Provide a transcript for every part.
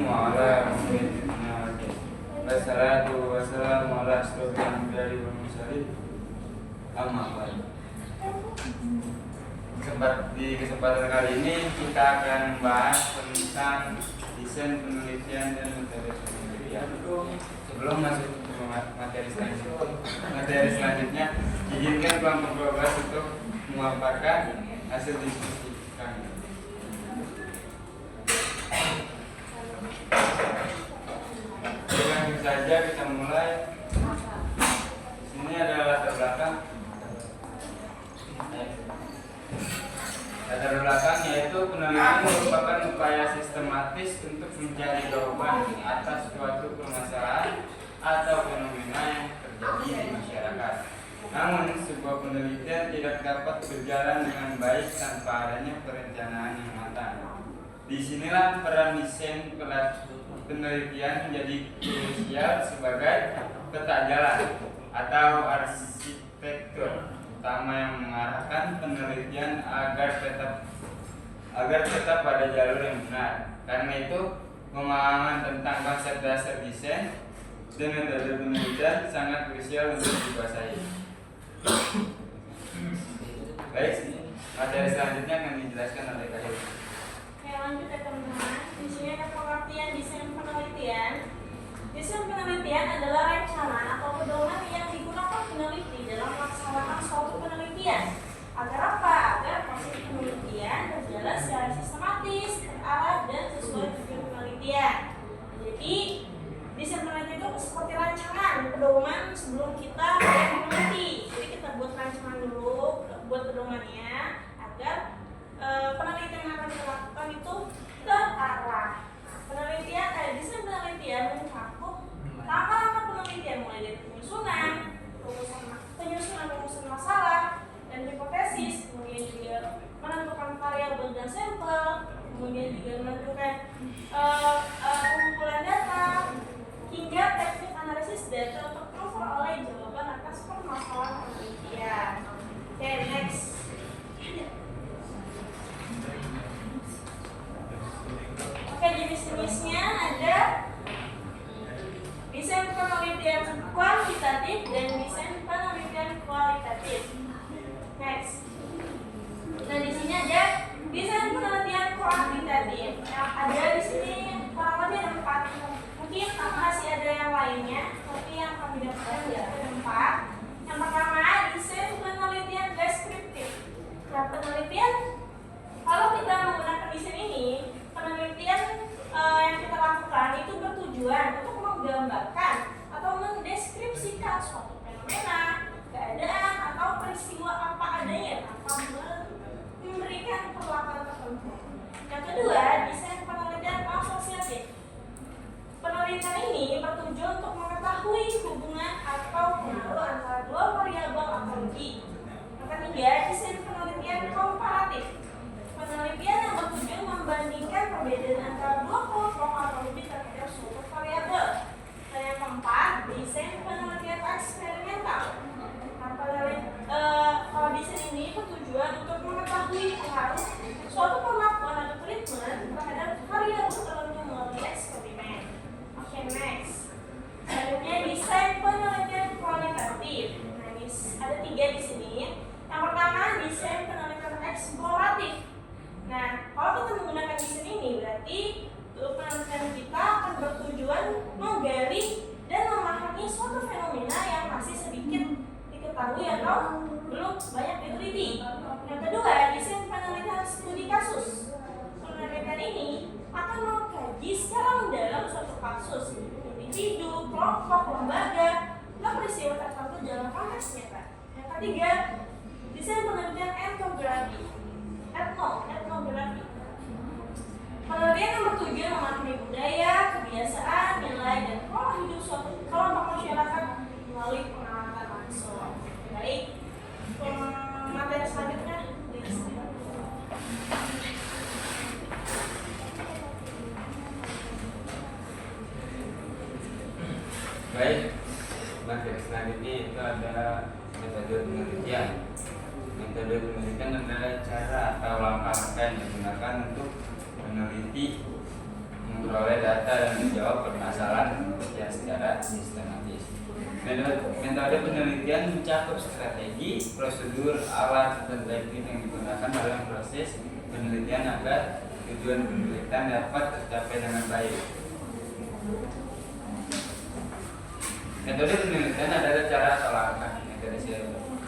ala muhammadin wassalatu wassalamu ala asyrofil anbiya'i wal mursalin amma ba'd. Di kesempatan kali ini kita akan membahas tentang desain penelitian dan metode penelitian. Sebelum masuk ke materi selanjutnya, izinkan kelompok 12 untuk memaparkan hasil diskusi kami. Langsung saja kita mulai. Sini adalah latar belakang. Latar belakang yaitu penelitian merupakan upaya sistematis untuk mencari jawaban atas suatu permasalahan atau fenomena yang terjadi di masyarakat. Namun sebuah penelitian tidak dapat berjalan dengan baik tanpa adanya perencanaan yang matang. Disinilah peran desain penelitian menjadi krusial sebagai peta jalan atau arsitektur utama yang mengarahkan penelitian agar tetap pada jalur yang benar. Karena itu, pemahaman tentang konsep dasar desain dan metode penelitian sangat krusial untuk dikuasai. Baik, materi selanjutnya akan dijelaskan oleh Kak Dewi. Oke, lanjut ya teman-teman. Di sini ada pengertian desain penelitian. Desain penelitian adalah rencana atau pedoman yang digunakan peneliti dalam melaksanakan suatu penelitian. Agar apa? Agar proses penelitian berjalan secara sistematis, terarah, dan sesuai tujuan penelitian. Jadi, desain penelitian itu seperti rancangan, pedoman sebelum kita meneliti. Jadi kita buat rancangan dulu, buat pedomannya, agar penelitian yang akan kita lakukan itu terarah. Desain penelitian mencakup langkah-langkah penelitian mulai dari penyusunan masalah dan hipotesis, kemudian juga menentukan variabel dan sampel, kemudian juga menentukan pengumpulan data, hingga teknik analisis data untuk memperoleh jawaban atas permasalahan penelitian. Oke, next. Oke, jenis-jenisnya ada desain penelitian kuantitatif dan desain penelitian kualitatif. Next. Nah, di sini ada desain penelitian kuantitatif. Yang ada di sini kurang lebih ada 4. Mungkin masih ada yang lainnya, tapi yang kami dapatkan ada 4. Yang pertama, desain penelitian deskriptif. Nah, penelitian, kalau kita menggunakan desain ini, penelitian yang kita lakukan itu bertujuan untuk menggambarkan atau mendeskripsikan suatu fenomena, keadaan, atau peristiwa apa adanya tanpa memberikan perlakuan tertentu. Yang kedua, desain penelitian asosiatif. Penelitian ini bertujuan untuk mengetahui hubungan atau pengaruh antara dua variabel atau lebih. Yang ketiga, desain penelitian komparatif. Penelitian yang bertujuan membandingkan perbedaan antara dua kelompok atau lebih terhadap suatu variabel. Dan yang keempat, desain penelitian eksperimental. Nah, kalau desain ini bertujuan untuk mengetahui pengaruh suatu perlakuan atau treatment terhadap variabel tertentu melalui eksperimen. Oke, next. Selanjutnya, desain penelitian kualitatif. Nah, ini ada 3 di sini. Yang pertama, desain penelitian eksploratif. Nah, kalau kita menggunakan desain ini, berarti penelitian kita akan bertujuan menggali dan memahami suatu fenomena yang masih sedikit diketahui atau belum banyak diteliti. Yang kedua, desain penelitian studi kasus. Penelitian ini akan mengkaji secara mendalam suatu kasus, individu, kelompok, lembaga, dan peristiwa tertentu dalam konteks nyata. Yang ketiga, desain penelitian etnografi. Etnografi. Penelitian yang bertujuan memahami budaya, kebiasaan, nilai, dan pola hidup suatu kelompok masyarakat melalui pengamatan langsung. Baik, materi selanjutnya. Baik, materi selanjutnya itu ada metode penelitian. Metode penelitian adalah cara atau langkah-langkah yang digunakan untuk meneliti, memperoleh data dan menjawab permasalahan penelitian secara sistematis. Metode penelitian mencakup strategi, prosedur, alat, dan teknik yang digunakan dalam proses penelitian agar tujuan penelitian dapat tercapai dengan baik. Metode penelitian adalah cara atau langkah yang tadi saya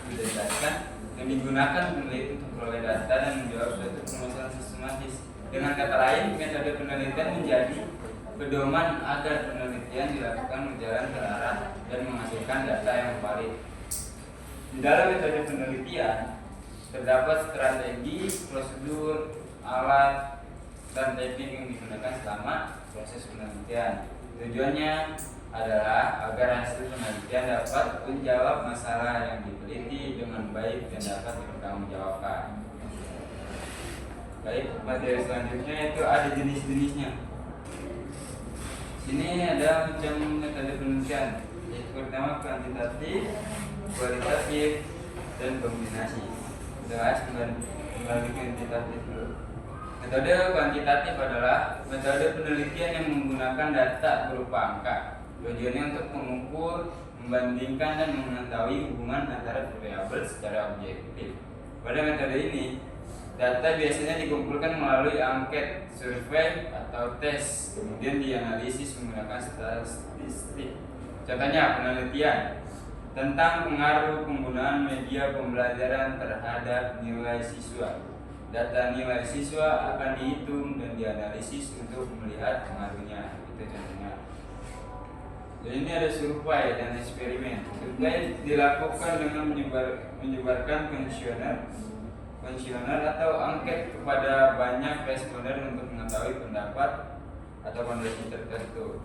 sudah jelaskan yang digunakan peneliti untuk memperoleh data dan menjawab suatu permasalahan sistematis. Dengan kata lain, metode penelitian menjadi pedoman agar penelitian dilakukan berjalan terarah dan menghasilkan data yang valid. Di dalam metode penelitian terdapat strategi, prosedur, alat, dan teknik yang digunakan selama proses penelitian. Tujuannya adalah agar hasil penelitian dapat menjawab masalah yang diteliti dengan baik dan dapat dipertanggungjawabkan. Baik, materi selanjutnya itu ada jenis-jenisnya. Sini ada macam metode penelitian, yaitu pertama kuantitatif, kualitatif, dan kombinasi. Kita bahas kembali kuantitatif dulu. Metode kuantitatif adalah metode penelitian yang menggunakan data berupa angka. Tujuannya untuk mengukur, membandingkan, dan mengetahui hubungan antara variabel secara objektif. Pada metode ini, data biasanya dikumpulkan melalui angket, survei, atau tes, kemudian dianalisis menggunakan statistik. Contohnya penelitian tentang pengaruh penggunaan media pembelajaran terhadap nilai siswa. Data nilai siswa akan dihitung dan dianalisis untuk melihat pengaruhnya. Itu contohnya. Jadi ini ada survei dan eksperimen. Survei dilakukan dengan menyebarkan kuesioner atau angket kepada banyak responden untuk mengetahui pendapat atau kondisi tertentu.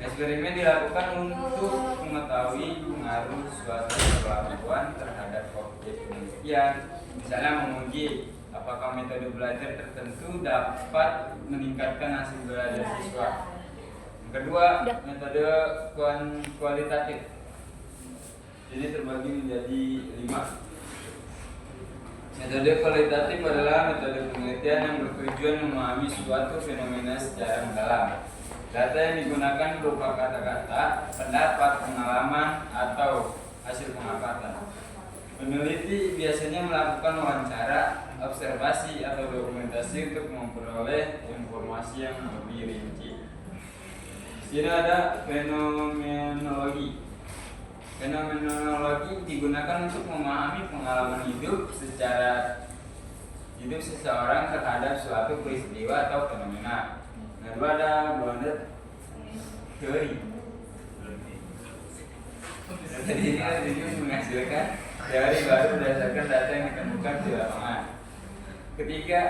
Eksperimen dilakukan untuk mengetahui pengaruh suatu perlakuan terhadap objek penelitian. Misalnya menguji apakah metode belajar tertentu dapat meningkatkan hasil belajar siswa. Kedua, metode kualitatif. Jadi terbagi menjadi 5. Metode kualitatif adalah metode penelitian yang bertujuan memahami suatu fenomena secara mendalam. Data yang digunakan berupa kata-kata, pendapat, pengalaman, atau hasil pengamatan. Peneliti biasanya melakukan wawancara, observasi, atau dokumentasi untuk memperoleh informasi yang lebih rinci. Di sini ada fenomenologi. Fenomenologi digunakan untuk memahami pengalaman hidup seseorang terhadap suatu peristiwa atau fenomena. Kedua ada grounded theory. Jadi ini menghasilkan teori baru berdasarkan data yang ditemukan di lapangan. Ketiga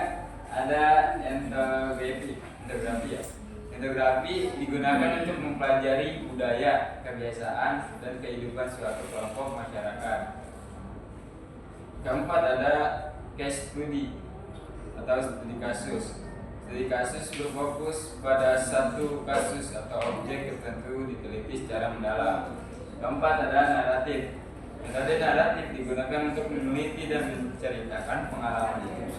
ada etnografi. Etnografi digunakan untuk mempelajari budaya, kebiasaan, dan kehidupan suatu kelompok masyarakat. Keempat ada case study atau studi kasus. Studi kasus berfokus pada satu kasus atau objek tertentu diteliti secara mendalam. Keempat ada naratif. Metode naratif digunakan untuk meneliti dan menceritakan pengalaman hidup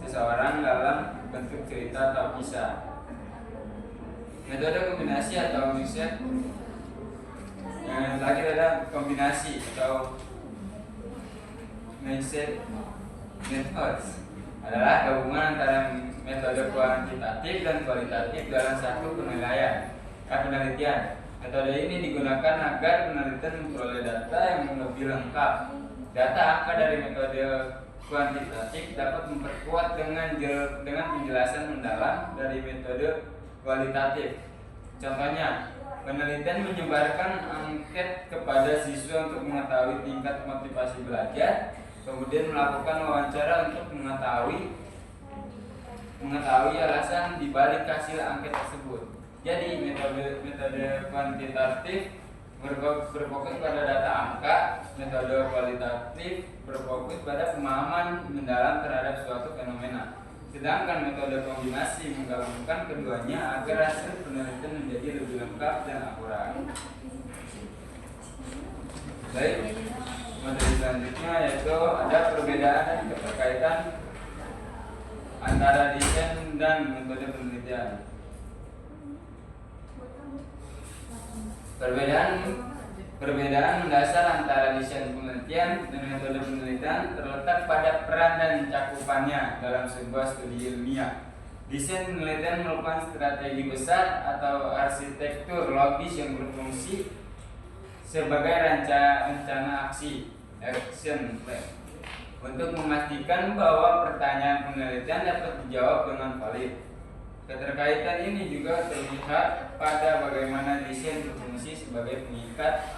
seseorang dalam bentuk cerita atau kisah. Metode kombinasi atau mixed. Yang terakhir ada kombinasi atau mixed methods. Adalah gabungan antara metode kuantitatif dan kualitatif dalam satu penelitian. Metode ini digunakan agar penelitian memperoleh data yang lebih lengkap. Data angka dari metode kuantitatif dapat memperkuat dengan penjelasan mendalam dari metode kualitatif. Contohnya, penelitian menyebarkan angket kepada siswa untuk mengetahui tingkat motivasi belajar, kemudian melakukan wawancara untuk mengetahui alasan di balik hasil angket tersebut. Jadi metode kuantitatif berfokus pada data angka, metode kualitatif berfokus pada pemahaman mendalam terhadap suatu fenomena. Sedangkan metode kombinasi menggabungkan keduanya agar hasil penelitian menjadi lebih lengkap dan akurat. Baik, materi selanjutnya yaitu ada perbedaan dan keterkaitan antara desain dan metode penelitian. Perbedaan mendasar antara desain penelitian dan metode penelitian terletak pada peran dan cakupannya dalam sebuah studi ilmiah. Desain penelitian merupakan strategi besar atau arsitektur logis yang berfungsi sebagai rencana aksi (action plan) untuk memastikan bahwa pertanyaan penelitian dapat dijawab dengan valid. Keterkaitan ini juga terlihat pada bagaimana desain berfungsi sebagai pengikat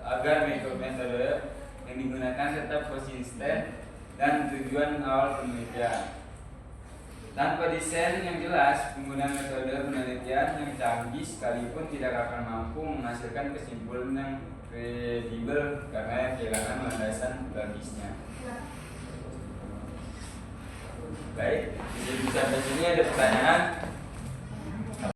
agar metode yang digunakan tetap konsisten dan tujuan awal penelitian. Tanpa desain yang jelas, penggunaan metode penelitian yang canggih sekalipun tidak akan mampu menghasilkan kesimpulan yang kredibel karena kehilangan landasan logisnya. Baik, jadi sampai sini ada pertanyaan.